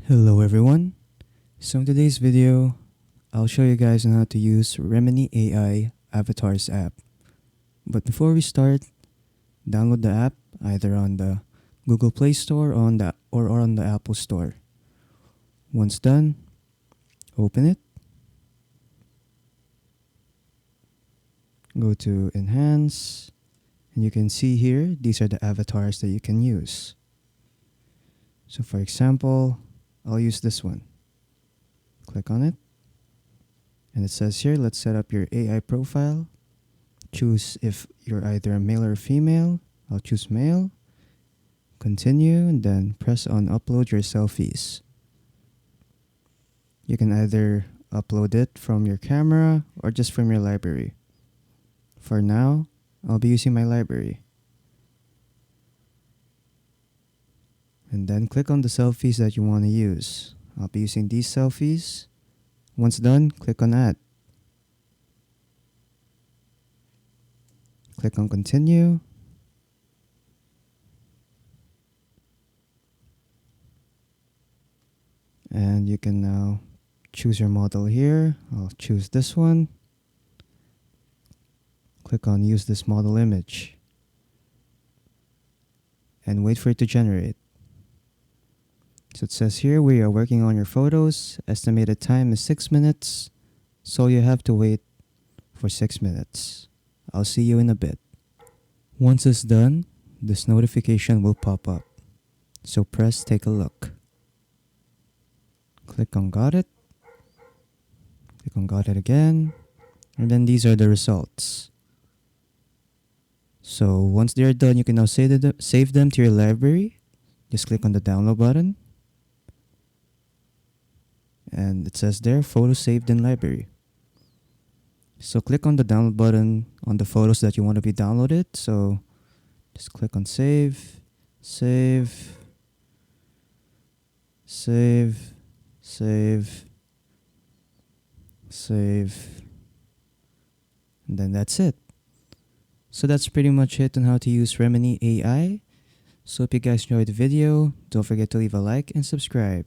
Hello everyone. So in today's video, I'll show you guys on how to use Remini AI Avatars app. But before we start, download the app either on the Google Play Store or on the Apple Store. Once done, open it. Go to Enhance, and you can see here, these are the avatars that you can use. So for example, I'll use this one. Click on it. And it says here, let's set up your AI profile. Choose if you're either a male or female. I'll choose male. Continue, and then press on upload your selfies. You can either upload it from your camera or just from your library. For now, I'll be using my library. And then click on the selfies that you want to use. I'll be using these selfies. Once done, click on Add. Click on Continue. And you can now choose your model here. I'll choose this one. Click on Use this model image. And wait for it to generate. So it says here, we are working on your photos. Estimated time is 6 minutes. So you have to wait for 6 minutes. I'll see you in a bit. Once it's done, this notification will pop up. So press take a look. Click on got it. Click on got it again. And then these are the results. So once they're done, you can now save them to your library. Just click on the download button. And it says there, photos saved in library. So click on the download button on the photos that you want to be downloaded. So just click on save, save, save, save, save, and then that's it. So that's pretty much it on how to use Remini AI. So if you guys enjoyed the video, don't forget to leave a like and subscribe.